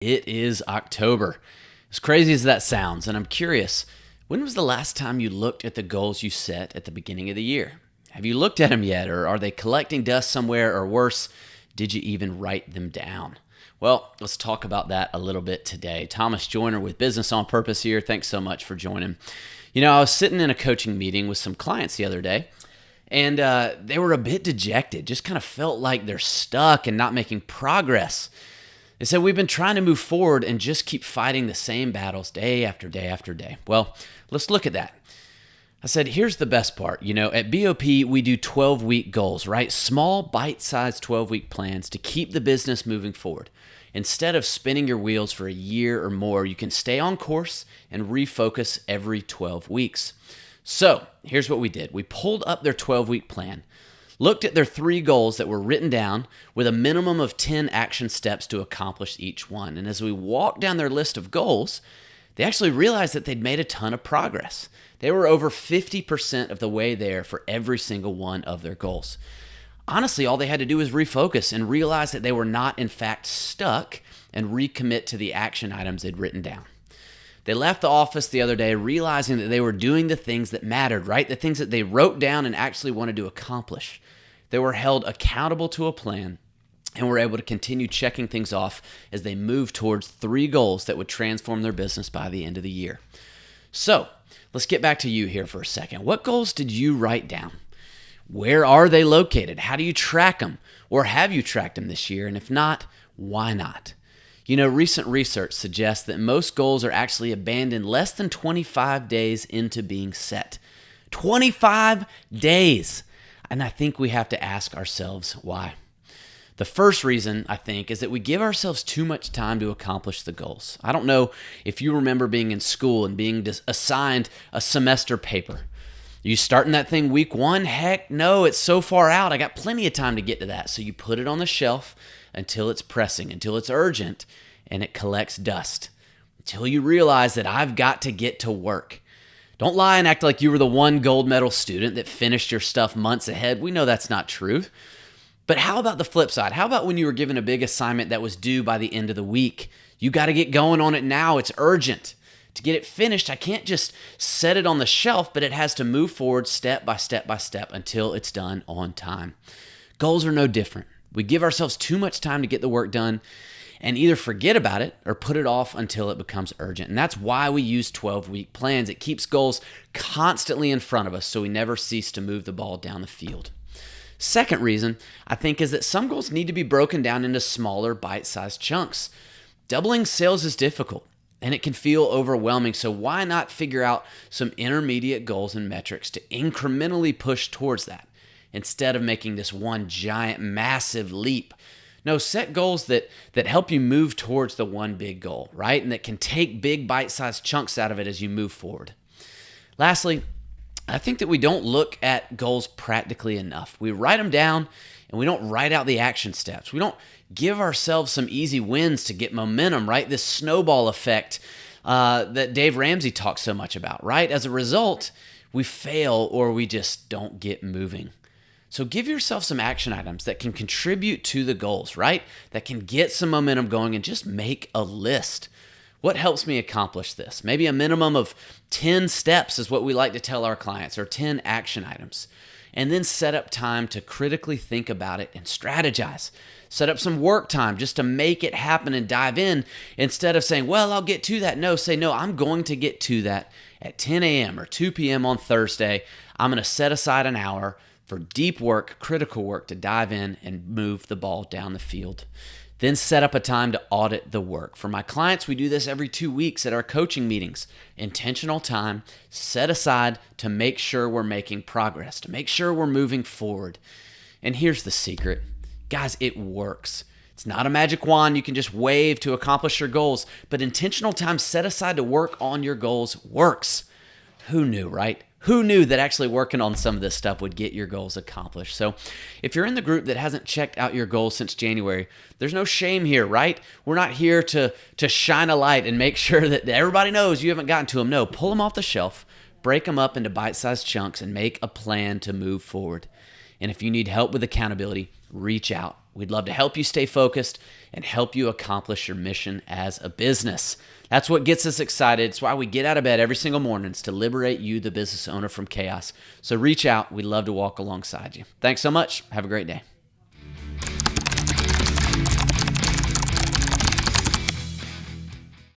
It is October. As crazy as that sounds, and I'm curious, when was the last time you looked at the goals you set at the beginning of the year? Have you looked at them yet, or are they collecting dust somewhere, or worse, did you even write them down? Well, let's talk about that a little bit today. Thomas Joyner with Business on Purpose here. Thanks so much for joining. I was sitting in a coaching meeting with some clients the other day, and they were a bit dejected, just kind of felt like they're stuck and not making progress. They said, we've been trying to move forward and just keep fighting the same battles day after day after day. Well, let's look at that. I said, here's the best part. At BOP, we do 12-week goals, right? Small, bite-sized 12-week plans to keep the business moving forward. Instead of spinning your wheels for a year or more, you can stay on course and refocus every 12 weeks. So here's what we did. We pulled up their 12-week plan, looked at their 3 goals that were written down with a minimum of 10 action steps to accomplish each one. And as we walked down their list of goals, they actually realized that they'd made a ton of progress. They were over 50% of the way there for every single one of their goals. Honestly, all they had to do was refocus and realize that they were not, in fact, stuck and recommit to the action items they'd written down. They left the office the other day realizing that they were doing the things that mattered, right? The things that they wrote down and actually wanted to accomplish. They were held accountable to a plan and were able to continue checking things off as they moved towards 3 goals that would transform their business by the end of the year. So, let's get back to you here for a second. What goals did you write down? Where are they located? How do you track them? Or have you tracked them this year? And if not, why not? Recent research suggests that most goals are actually abandoned less than 25 days into being set. 25 days! And I think we have to ask ourselves why. The first reason, I think, is that we give ourselves too much time to accomplish the goals. I don't know if you remember being in school and being assigned a semester paper. You starting that thing week 1? Heck no, it's so far out. I got plenty of time to get to that. So you put it on the shelf until it's pressing, until it's urgent, and it collects dust. Until you realize that I've got to get to work. Don't lie and act like you were the one gold medal student that finished your stuff months ahead. We know that's not true. But how about the flip side? How about when you were given a big assignment that was due by the end of the week? You got to get going on it now. It's urgent. To get it finished, I can't just set it on the shelf, but it has to move forward step by step by step until it's done on time. Goals are no different. We give ourselves too much time to get the work done and either forget about it or put it off until it becomes urgent. And that's why we use 12-week plans. It keeps goals constantly in front of us so we never cease to move the ball down the field. Second reason, I think, is that some goals need to be broken down into smaller, bite-sized chunks. Doubling sales is difficult, and it can feel overwhelming, so why not figure out some intermediate goals and metrics to incrementally push towards that instead of making this one giant, massive leap? No, set goals that help you move towards the one big goal, right? And that can take big bite-sized chunks out of it as you move forward. Lastly, I think that we don't look at goals practically enough. We write them down and we don't write out the action steps. We don't give ourselves some easy wins to get momentum, right? This snowball effect that Dave Ramsey talks so much about, right? As a result, we fail or we just don't get moving. So give yourself some action items that can contribute to the goals, right? That can get some momentum going, and just make a list. What helps me accomplish this? Maybe a minimum of 10 steps is what we like to tell our clients, or 10 action items. And then set up time to critically think about it and strategize. Set up some work time just to make it happen and dive in, instead of saying, well, I'll get to that. No, say, no, I'm going to get to that at 10 a.m. or 2 p.m. on Thursday. I'm going to set aside an hour for deep work, critical work, to dive in and move the ball down the field. Then set up a time to audit the work. For my clients, we do this every 2 weeks at our coaching meetings. Intentional time set aside to make sure we're making progress, to make sure we're moving forward. And here's the secret. Guys, it works. It's not a magic wand you can just wave to accomplish your goals, but intentional time set aside to work on your goals works. Who knew, right? Who knew that actually working on some of this stuff would get your goals accomplished? So if you're in the group that hasn't checked out your goals since January, there's no shame here, right? We're not here to shine a light and make sure that everybody knows you haven't gotten to them. No, pull them off the shelf, break them up into bite-sized chunks, and make a plan to move forward. And if you need help with accountability, reach out. We'd love to help you stay focused and help you accomplish your mission as a business. That's what gets us excited. It's why we get out of bed every single morning, is to liberate you, the business owner, from chaos. So reach out. We'd love to walk alongside you. Thanks so much. Have a great day.